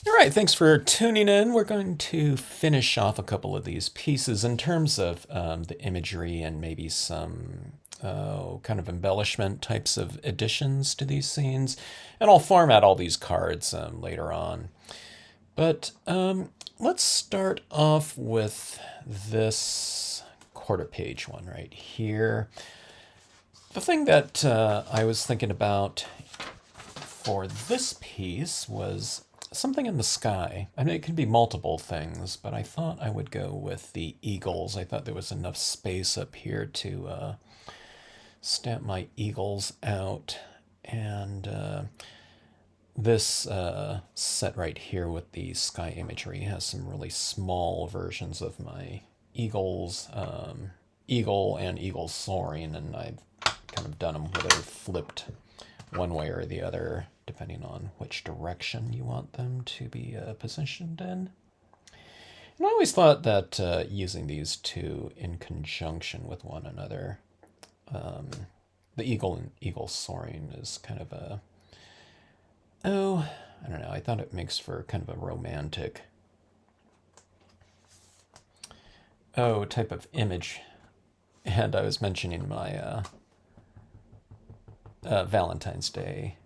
All right, thanks for tuning in. We're going to finish off a couple of these pieces in terms of the imagery and maybe some kind of embellishment types of additions to these scenes. And I'll format all these cards later on. But let's start off with this quarter page one right here. The thing that I was thinking about for this piece was something in the sky. I mean, it could be multiple things, but I thought I would go with the eagles. I thought there was enough space up here to stamp my eagles out. And this set right here with the sky imagery has some really small versions of my eagles, eagle and eagle soaring, and I've kind of done them where they're flipped one way or the other, depending on which direction you want them to be positioned in. And I always thought that using these two in conjunction with one another, the eagle and eagle soaring is kind of a, oh, I don't know, I thought it makes for kind of a romantic, type of image. And I was mentioning my Valentine's Day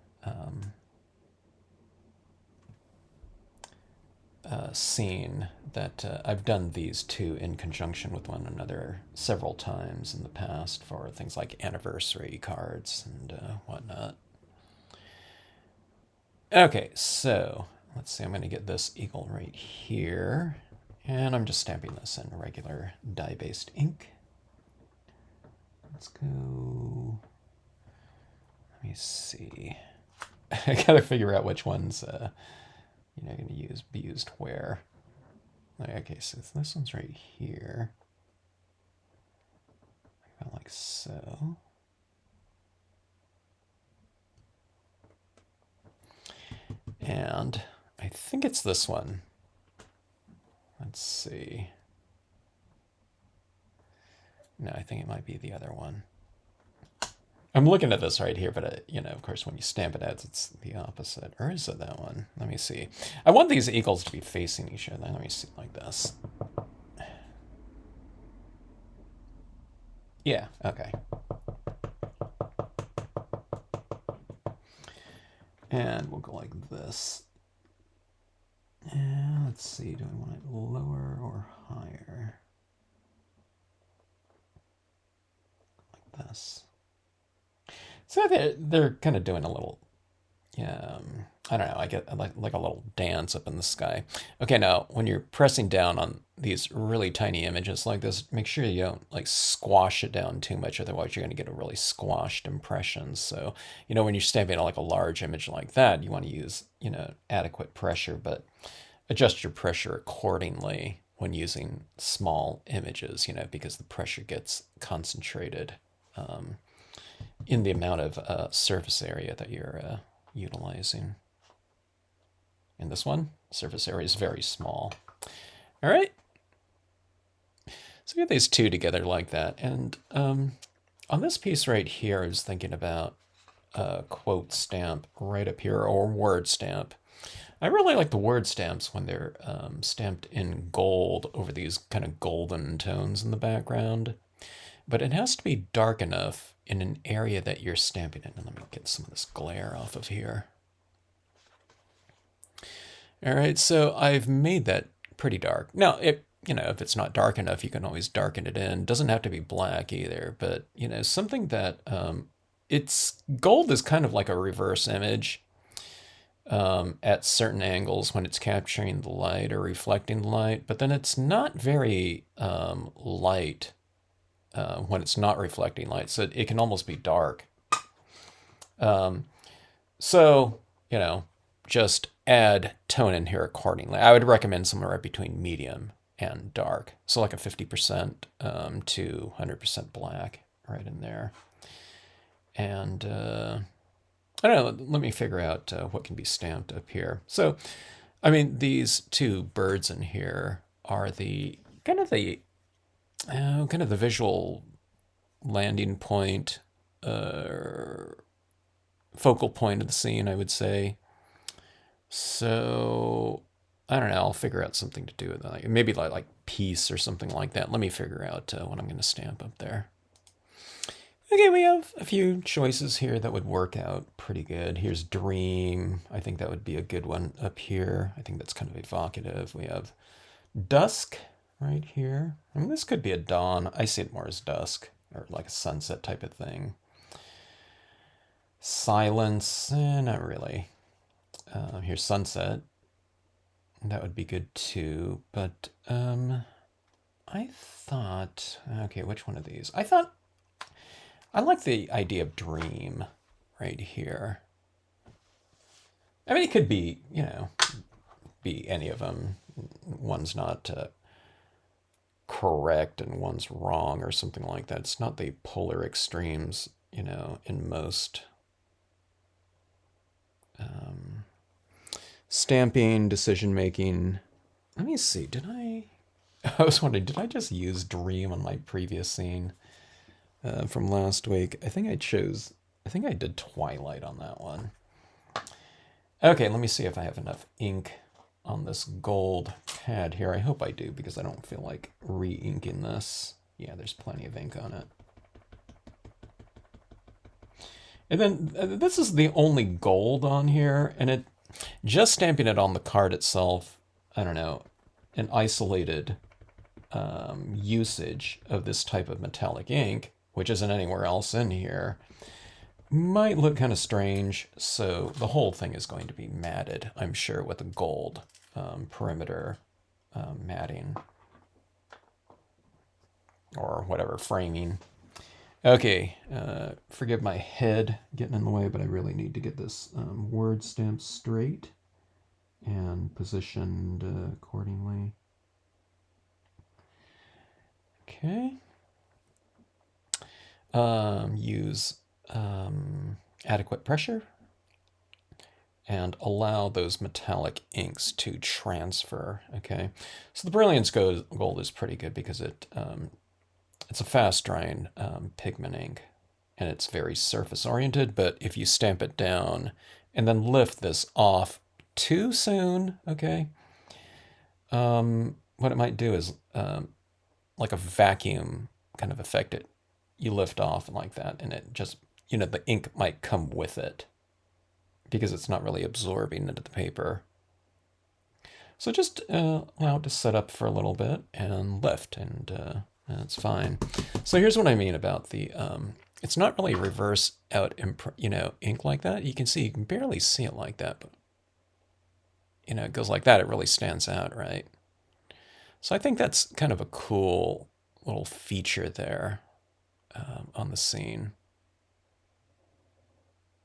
scene that I've done these two in conjunction with one another several times in the past for things like anniversary cards and whatnot. Okay, so let's see, I'm going to get this eagle right here, and I'm just stamping this in regular dye-based ink. Let's go, let me see. I gotta figure out which ones going to be used where. Okay, so this one's right here. Like so. And I think it's this one. Let's see. No, I think it might be the other one. I'm looking at this right here, but of course, when you stamp it out, it's the opposite. Or is it that one? Let me see. I want these eagles to be facing each other. Let me see, like this. Yeah, okay. And we'll go like this. And let's see, do I want it lower or higher? Like this. So they're kind of doing a little, I don't know, I get like a little dance up in the sky. Okay, now when you're pressing down on these really tiny images like this, make sure you don't like squash it down too much, otherwise you're going to get a really squashed impression. So, when you're stamping like a large image like that, you want to use, adequate pressure, but adjust your pressure accordingly when using small images, because the pressure gets concentrated in the amount of surface area that you're utilizing. In this one, surface area is very small. All right. So we get these two together like that. And on this piece right here, I was thinking about a quote stamp right up here, or word stamp. I really like the word stamps when they're stamped in gold over these kind of golden tones in the background. But it has to be dark enough in an area that you're stamping in. And let me get some of this glare off of here. All right, so I've made that pretty dark. Now, if it's not dark enough, you can always darken it in. Doesn't have to be black either, but something that it's gold is kind of like a reverse image at certain angles when it's capturing the light or reflecting the light, but then it's not very light when it's not reflecting light, so it can almost be dark. So, just add tone in here accordingly. I would recommend somewhere right between medium and dark. So like a 50% to 100% black right in there. And I don't know, let me figure out what can be stamped up here. So, I mean, these two birds in here are the kind of the visual landing point, focal point of the scene, I would say. So I don't know, I'll figure out something to do with that. Like, maybe like peace or something like that. Let me figure out what I'm going to stamp up there. Okay, we have a few choices here that would work out pretty good. Here's Dream. I think that would be a good one up here. I think that's kind of evocative. We have Dusk right here. I mean, this could be a dawn. I see it more as dusk or like a sunset type of thing. Silence, not really. Here's sunset. That would be good too. But I thought, okay, which one of these? I like the idea of dream right here. I mean, it could be, be any of them. One's not correct and one's wrong or something like that. It's not the polar extremes, in most stamping, decision making. Let me see, I was wondering, did I just use dream on my previous scene from last week? I think I did Twilight on that one. Okay, let me see if I have enough ink on this gold pad here. I hope I do, because I don't feel like re-inking this. Yeah, there's plenty of ink on it. And then this is the only gold on here, and just stamping it on the card itself, I don't know, an isolated usage of this type of metallic ink, which isn't anywhere else in here, might look kind of strange. So the whole thing is going to be matted, I'm sure, with a gold perimeter matting or whatever, framing. Okay, forgive my head getting in the way, but I really need to get this word stamp straight and positioned accordingly. Okay. Use adequate pressure and allow those metallic inks to transfer. Okay, so the Brilliance Gold is pretty good because it's a fast drying pigment ink, and it's very surface oriented. But if you stamp it down and then lift this off too soon, okay, what it might do is like a vacuum kind of effect. You lift off like that, and it just, the ink might come with it because it's not really absorbing into the paper. So just allow it to set up for a little bit and lift, and it's fine. So here's what I mean about the, it's not really reverse out, ink like that. You can barely see it like that, but, it goes like that. It really stands out, right? So I think that's kind of a cool little feature there on the scene.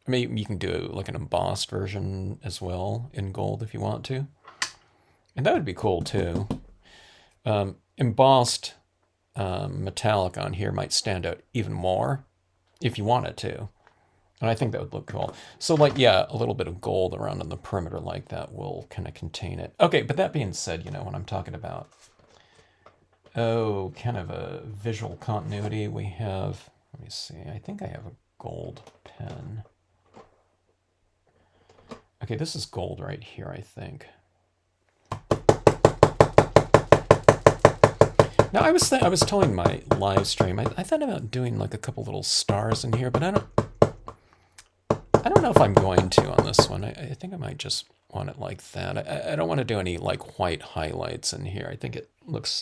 I mean, you can do like an embossed version as well in gold if you want to. And that would be cool too. Embossed metallic on here might stand out even more if you wanted to. And I think that would look cool. So like, yeah, a little bit of gold around on the perimeter like that will kind of contain it. Okay, but that being said, when I'm talking about, kind of a visual continuity, we have, let me see, I think I have a gold pen. Okay, this is gold right here, I think. Now, I was telling my live stream, I thought about doing like a couple little stars in here, but I don't know if I'm going to on this one. I think I might just want it like that. I don't want to do any like white highlights in here. I think it looks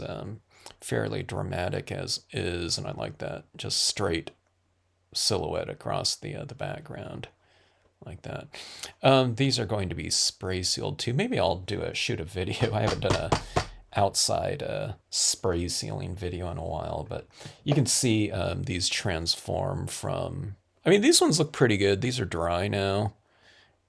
fairly dramatic as is, and I like that just straight silhouette across the background like that. These are going to be spray sealed too. Maybe I'll shoot a video. I haven't done a outside spray sealing video in a while, but you can see these transform from, I mean, these ones look pretty good. These are dry now,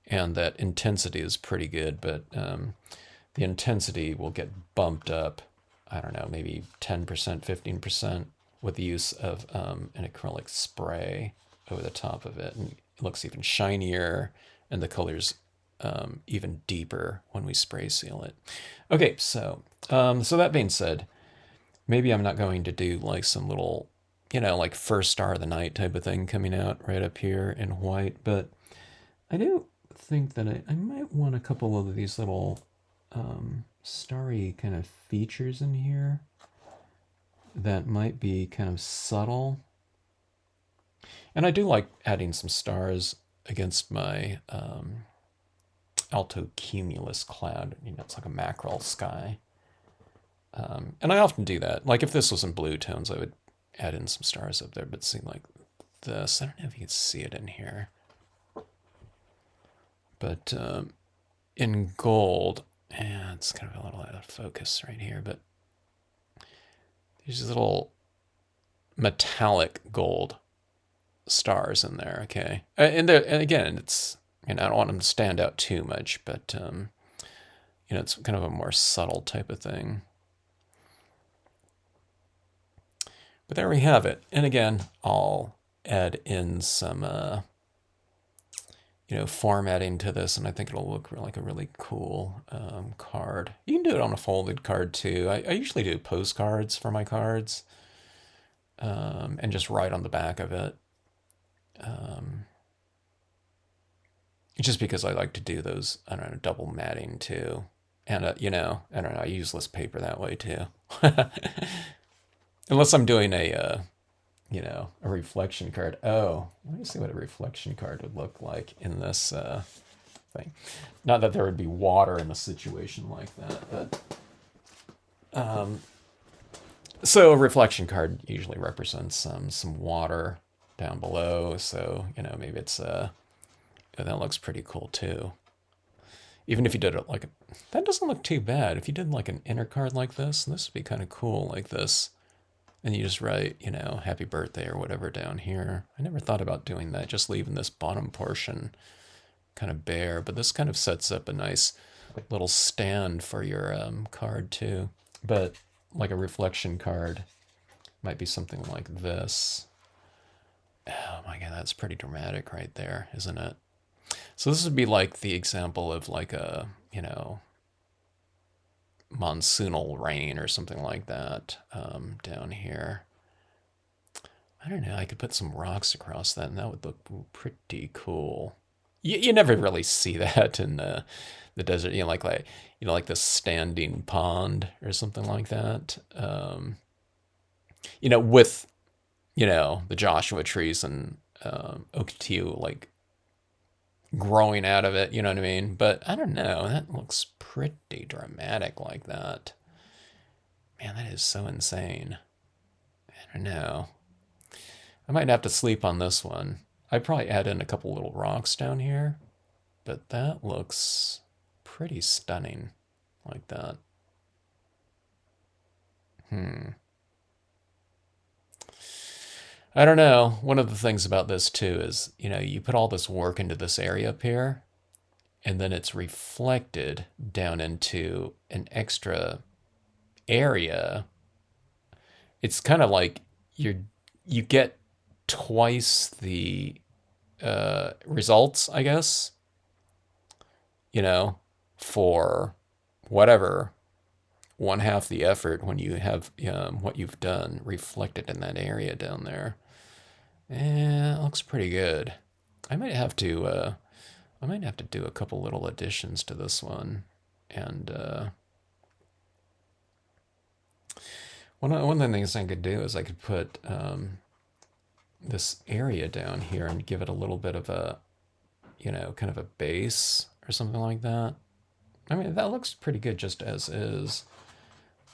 and that intensity is pretty good, but the intensity will get bumped up, I don't know, maybe 10%, 15% with the use of an acrylic spray over the top of it. And it looks even shinier, and the color's even deeper when we spray seal it. Okay, so that being said, maybe I'm not going to do like some little, like first star of the night type of thing coming out right up here in white, but I do think that I might want a couple of these little starry kind of features in here that might be kind of subtle. And I do like adding some stars against my alto cumulus cloud. You know, it's like a mackerel sky. And I often do that. Like if this was in blue tones, I would add in some stars up there, but see like this, I don't know if you can see it in here. But in gold, yeah, it's kind of a little out of focus right here, but these little metallic gold stars in there, okay? And again, it's, you know, I don't want them to stand out too much, but, you know, it's kind of a more subtle type of thing. But there we have it. And again, I'll add in some, you know, formatting to this, and I think it'll look like a really cool card. You can do it on a folded card too. I usually do postcards for my cards, and just write on the back of it. Just because I like to do those, I don't know, double matting too. And, you know, I don't know, I use less paper that way too. Unless I'm doing a, you know, a reflection card. Oh, let me see what a reflection card would look like in this thing. Not that there would be water in a situation like that, but so a reflection card usually represents some water down below. So, you know, maybe it's that looks pretty cool too. Even if you did it like that doesn't look too bad. If you did like an inner card like this would be kind of cool like this. And you just write, you know, happy birthday or whatever down here. I never thought about doing that, just leaving this bottom portion kind of bare. But this kind of sets up a nice little stand for your card too. But like a reflection card might be something like this. Oh my God, that's pretty dramatic right there, isn't it? So this would be like the example of like a, you know, monsoonal rain or something like that down here. I don't know. I could put some rocks across that, and that would look pretty cool. You never really see that in the desert. You know, you know, like the standing pond or something like that. You know, with you know the Joshua trees and Ocotillo like growing out of it. You know what I mean? But I don't know. That looks pretty dramatic like that. Man, that is so insane. I don't know. I might have to sleep on this one. I'd probably add in a couple little rocks down here, but that looks pretty stunning like that. I don't know. One of the things about this too is, you know, you put all this work into this area up here, and then it's reflected down into an extra area. It's kind of like you get twice the results, I guess, you know, for whatever, one half the effort when you have what you've done reflected in that area down there. Yeah, it looks pretty good. I might have to do a couple little additions to this one, and one of the things I could do is I could put this area down here and give it a little bit of a, you know, kind of a base or something like that. I mean, that looks pretty good just as is.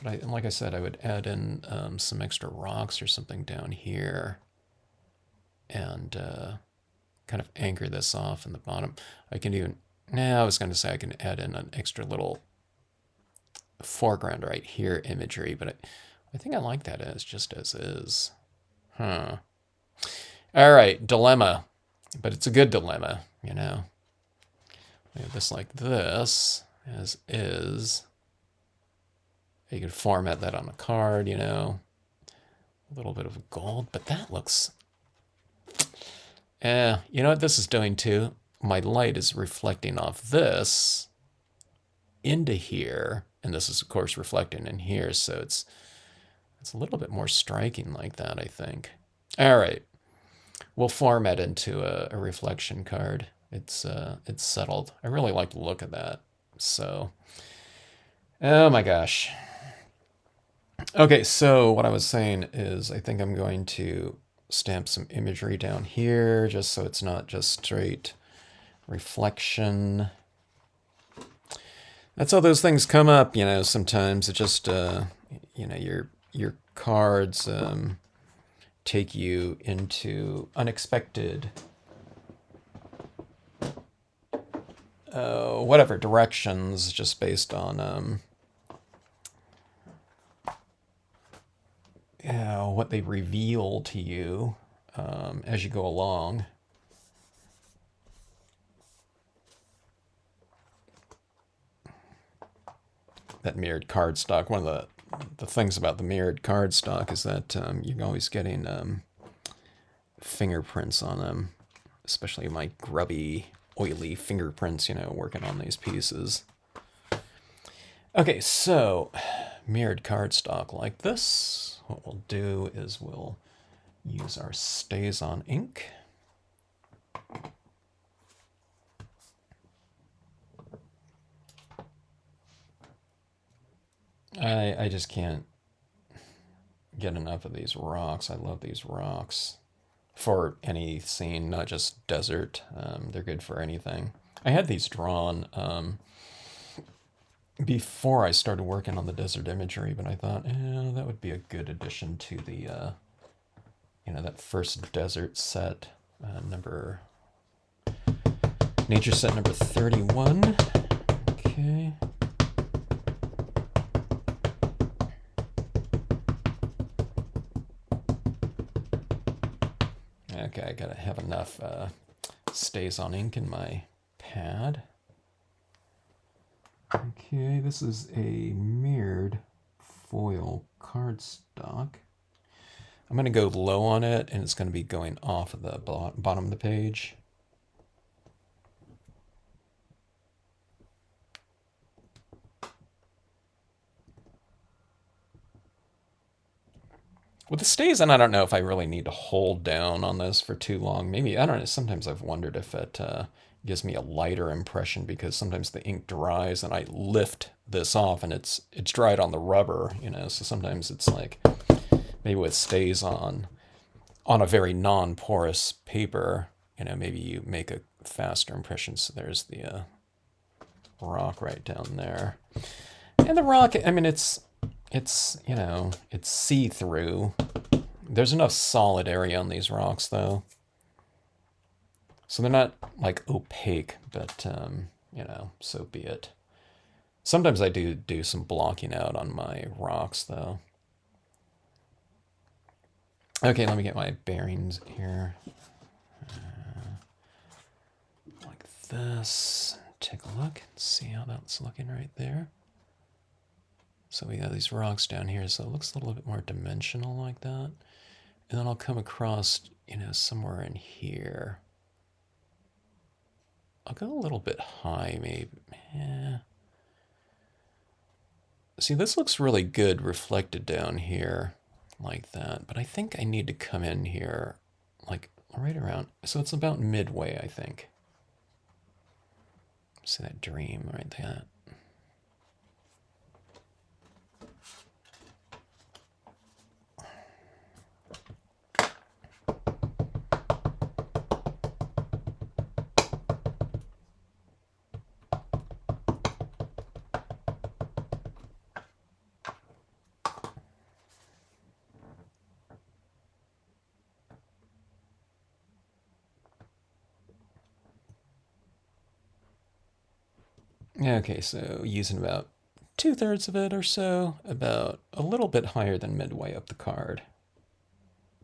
But like I said, I would add in some extra rocks or something down here and kind of anchor this off in the bottom. I can even, I was going to say I can add in an extra little foreground right here imagery, but I think I like that as just as is. Huh. All right, dilemma. But it's a good dilemma, you know. We have this like this, as is. You could format that on a card, you know. A little bit of gold, but that looks... you know what this is doing too? My light is reflecting off this into here, and this is of course reflecting in here, so it's a little bit more striking like that, I think. All right, we'll format into a reflection card. It's settled. I really like the look of that. So Oh my gosh. Okay, so what I was saying is I think I'm going to stamp some imagery down here just so it's not just straight reflection. That's how those things come up, sometimes it just your cards take you into unexpected whatever directions just based on what they reveal to you as you go along. That mirrored cardstock. One of the things about the mirrored cardstock is that you're always getting fingerprints on them, especially my grubby, oily fingerprints, working on these pieces. Okay, so mirrored cardstock like this. What we'll do is we'll use our StazOn ink. I just can't get enough of these rocks. I love these rocks for any scene, not just desert. They're good for anything. I had these drawn before I started working on the desert imagery, but I thought, that would be a good addition to the, that first desert set, nature set number 31. Okay. Okay, I gotta have enough StazOn ink in my pad. Okay, this is a mirrored foil cardstock. I'm gonna go low on it, and it's gonna be going off of the bottom of the page. With the StazOn, I don't know if I really need to hold down on this for too long. Maybe, I don't know, sometimes I've wondered if it gives me a lighter impression because sometimes the ink dries and I lift this off and it's dried on the rubber, so sometimes it's like, maybe with StazOn on a very non-porous paper, maybe you make a faster impression. So there's the rock right down there. And the rock, I mean, it's see-through. There's enough solid area on these rocks, though. So they're not, like, opaque, but, so be it. Sometimes I do some blocking out on my rocks, though. Okay, let me get my bearings here. Like this. Take a look and see how that's looking right there. So we got these rocks down here, so it looks a little bit more dimensional like that. And then I'll come across, somewhere in here. I'll go a little bit high, maybe. Yeah. See, this looks really good reflected down here like that, but I think I need to come in here like right around, so it's about midway, I think. See that dream right there? Okay, so using about 2/3 of it or so, about a little bit higher than midway up the card.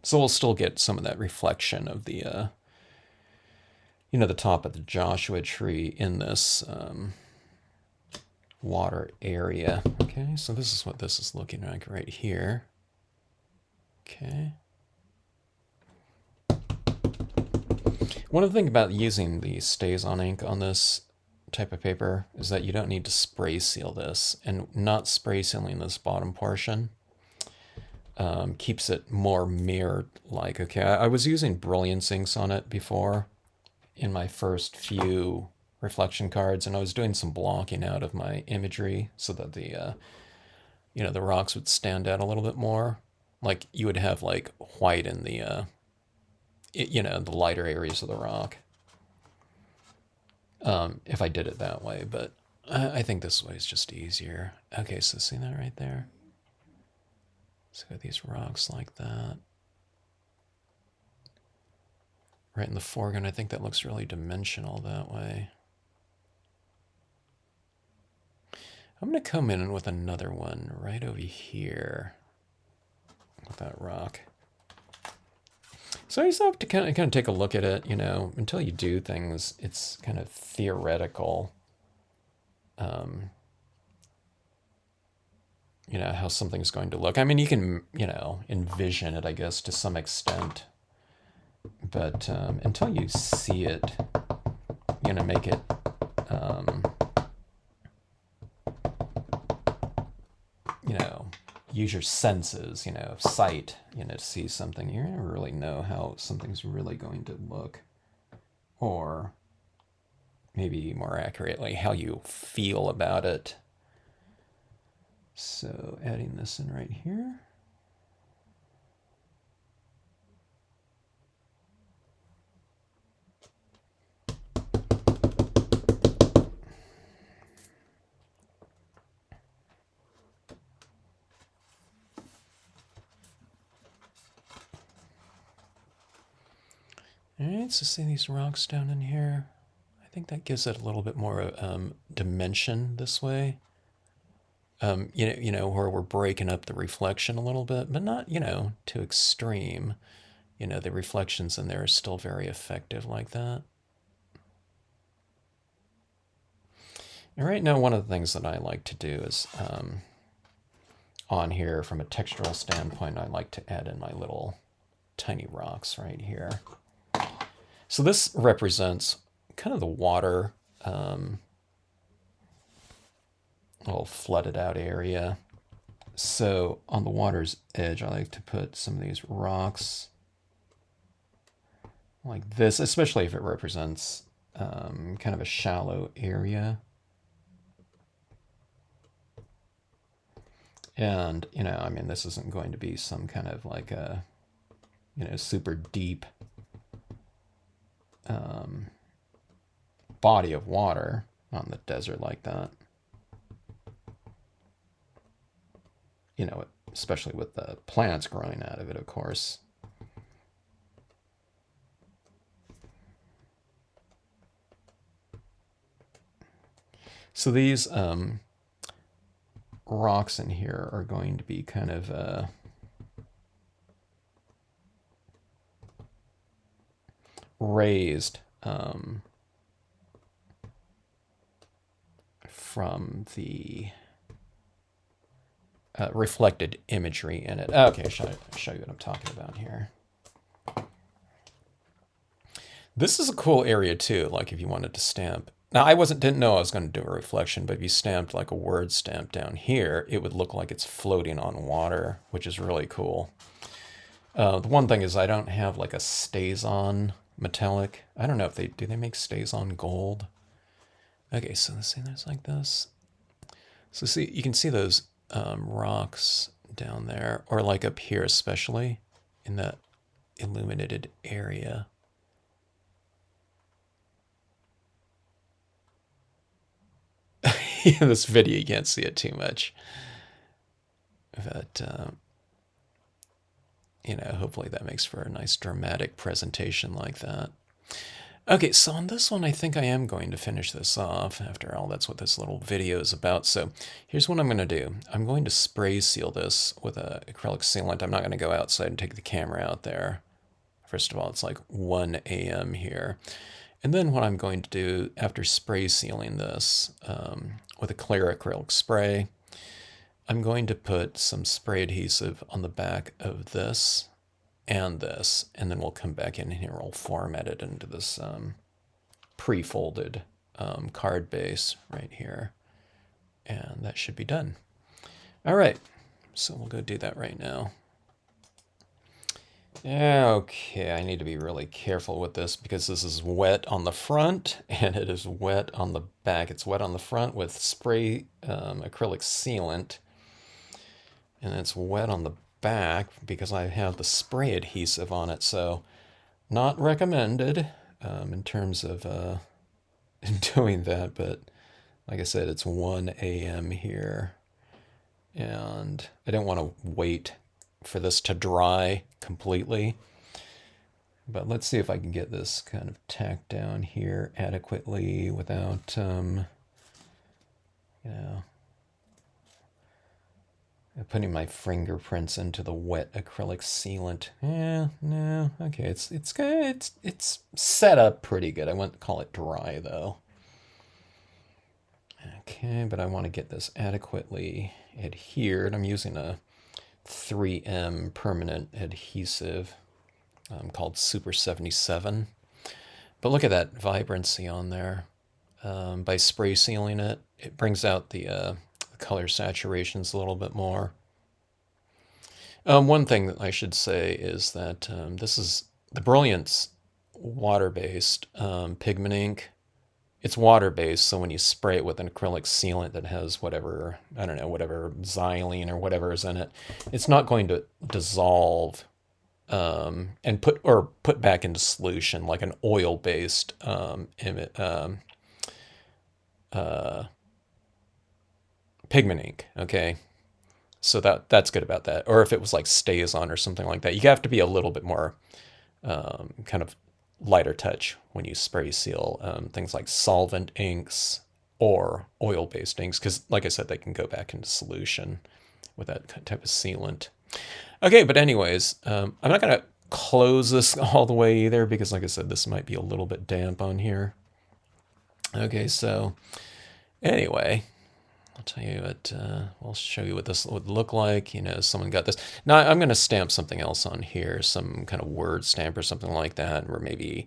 So we'll still get some of that reflection of the, the top of the Joshua tree in this water area. Okay, so this is what this is looking like right here. Okay. One of the things about using the StazOn ink on this type of paper is that you don't need to spray seal this, and not spray sealing this bottom portion keeps it more mirror-like. Okay, I was using Brilliance inks on it before in my first few reflection cards, and I was doing some blocking out of my imagery so that the the rocks would stand out a little bit more. Like you would have like white in the the lighter areas of the rock. If I did it that way, but I think this way is just easier. Okay, so see that right there? So got these rocks like that. Right in the foreground, I think that looks really dimensional that way. I'm going to come in with another one right over here with that rock. So you just have to kind of take a look at it, until you do things, it's kind of theoretical. How something's going to look. I mean, you can, envision it, I guess, to some extent. But until you see it, make it use your senses, sight, to see something. You're going to really know how something's really going to look. Or maybe more accurately, how you feel about it. So adding this in right here. All right, so see these rocks down in here? I think that gives it a little bit more dimension this way. Where we're breaking up the reflection a little bit, but not, too extreme. The reflections in there are still very effective like that. And right now, one of the things that I like to do is on here from a textural standpoint, I like to add in my little tiny rocks right here. So this represents kind of the water, little flooded out area. So on the water's edge, I like to put some of these rocks like this, especially if it represents kind of a shallow area. And, I mean, this isn't going to be some kind of like a, super deep body of water on the desert like that. Especially with the plants growing out of it, of course. So these rocks in here are going to be kind of raised from the reflected imagery in it. Okay, I'll show you what I'm talking about here. This is a cool area too, like if you wanted to stamp. Now I didn't know I was going to do a reflection, but if you stamped like a word stamp down here, it would look like it's floating on water, which is really cool. The one thing is I don't have like a StazOn metallic. I don't know if do they make StazOn gold? Okay, so let's see, there's like this. So see, you can see those rocks down there, or like up here, especially in that illuminated area. In this video, you can't see it too much, but hopefully that makes for a nice dramatic presentation like that. Okay, so on this one, I think I am going to finish this off. After all, that's what this little video is about. So here's what I'm going to do. I'm going to spray seal this with a acrylic sealant. I'm not going to go outside and take the camera out there. First of all, it's like 1 a.m. here. And then what I'm going to do after spray sealing this with a clear acrylic spray, I'm going to put some spray adhesive on the back of this and this, and then we'll come back in here, we'll format it into this pre-folded card base right here, and that should be done. All right, so we'll go do that right now. Okay, I need to be really careful with this because this is wet on the front and it is wet on the back. It's wet on the front with spray acrylic sealant, and it's wet on the back because I have the spray adhesive on it. So not recommended in terms of doing that. But like I said, it's 1 a.m. here, and I don't want to wait for this to dry completely. But let's see if I can get this kind of tacked down here adequately without, you know, putting my fingerprints into the wet acrylic sealant. Yeah, no, okay, it's good. It's set up pretty good. I wouldn't call it dry though. Okay, but I want to get this adequately adhered. I'm using a 3M permanent adhesive called Super 77. But look at that vibrancy on there. By spray sealing it, it brings out the color saturations a little bit more. One thing that I should say is that this is the Brilliance water-based pigment ink. It's water-based, so when you spray it with an acrylic sealant that has whatever, I don't know, whatever xylene or whatever is in it, it's not going to dissolve and put back into solution like an oil-based pigment ink. Okay, so that's good about that. Or if it was like StazOn or something like that, you have to be a little bit more kind of lighter touch when you spray seal things like solvent inks or oil-based inks, because like I said, they can go back into solution with that type of sealant. Okay, but anyways, I'm not going to close this all the way either because, like I said, this might be a little bit damp on here. Okay, so anyway, I'll tell you what, we'll show you what this would look like. You know, someone got this. Now I'm going to stamp something else on here, some kind of word stamp or something like that, or maybe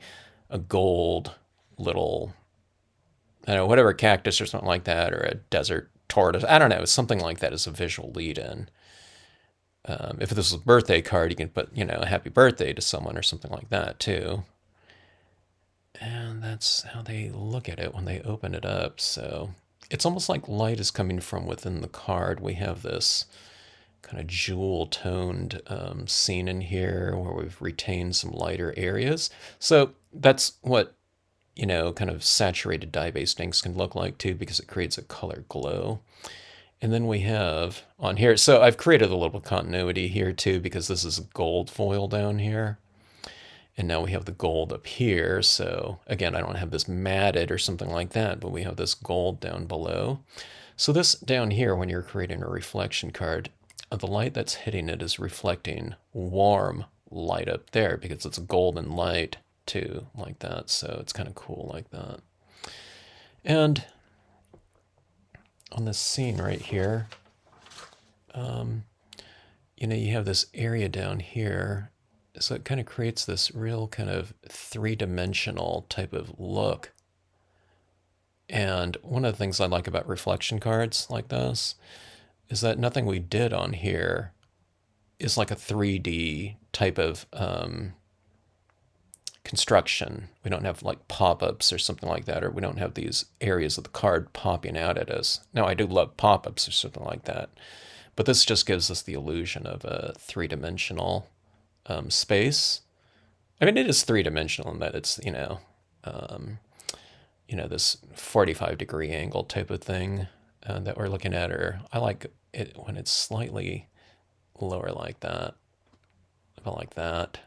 a gold little, I don't know, whatever, cactus or something like that, or a desert tortoise. I don't know, something like that as a visual lead in. If this was a birthday card, you can put, you know, a happy birthday to someone or something like that too. And that's how they look at it when they open it up. So it's almost like light is coming from within the card. We have this kind of jewel toned scene in here where we've retained some lighter areas. So that's what, you know, kind of saturated dye-based inks can look like too, because it creates a color glow. And then we have on here, so I've created a little continuity here too, because this is gold foil down here. And now we have the gold up here. So again, I don't have this matted or something like that, but we have this gold down below. So this down here, when you're creating a reflection card, the light that's hitting it is reflecting warm light up there because it's a golden light too, like that. So it's kind of cool like that. And on this scene right here, you know, you have this area down here. So it kind of creates this real kind of three-dimensional type of look. And one of the things I like about reflection cards like this is that nothing we did on here is like a 3D type of construction. We don't have like pop-ups or something like that, or we don't have these areas of the card popping out at us. Now, I do love pop-ups or something like that, but this just gives us the illusion of a three-dimensional space. I mean, it is three-dimensional in that it's, this 45-degree angle type of thing that we're looking at, or I like it when it's slightly lower like that, about like that,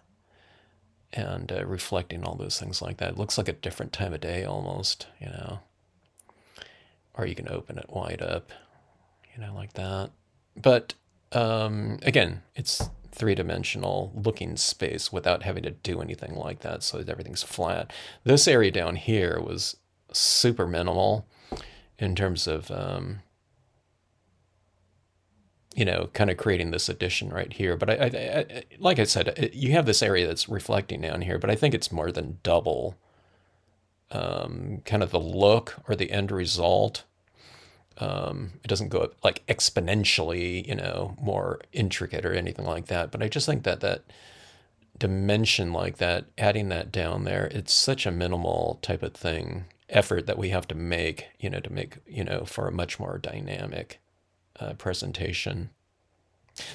and reflecting all those things like that. It looks like a different time of day almost, you know. Or you can open it wide up, you know, like that. But again, it's three-dimensional looking space without having to do anything like that, so everything's flat. This area down here was super minimal in terms of kind of creating this addition right here. But I like I said, you have this area that's reflecting down here, but I think it's more than double kind of the look or the end result. It doesn't go up like exponentially, more intricate or anything like that. But I just think that dimension like that, adding that down there, it's such a minimal type of thing, effort that we have to make, to make, for a much more dynamic presentation.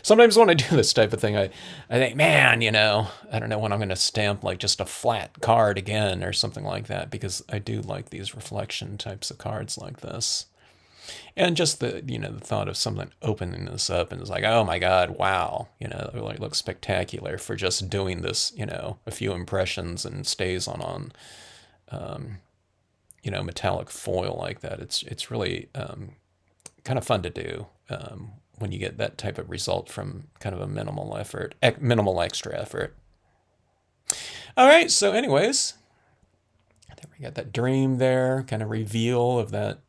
Sometimes when I do this type of thing, I think, man, I don't know when I'm going to stamp like just a flat card again or something like that, because I do like these reflection types of cards like this. And just the thought of someone opening this up and it's like, oh my God, wow, it really looks spectacular for just doing this, a few impressions and stays on metallic foil like that. It's really kind of fun to do when you get that type of result from kind of a minimal effort, minimal extra effort. All right, so anyways, I think we got that dream there, kind of reveal of that,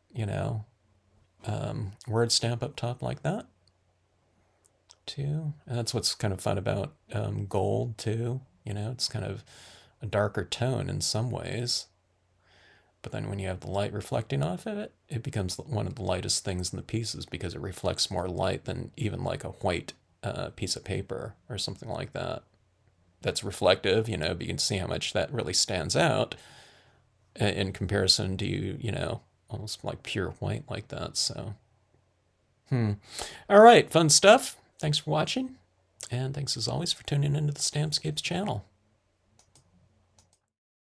word stamp up top like that too. And that's what's kind of fun about gold too. It's kind of a darker tone in some ways, but then when you have the light reflecting off of it, it becomes one of the lightest things in the pieces because it reflects more light than even like a white piece of paper or something like that. That's reflective, but you can see how much that really stands out in comparison to, almost like pure white like that. So, all right, fun stuff. Thanks for watching. And thanks as always for tuning into the Stampscapes channel.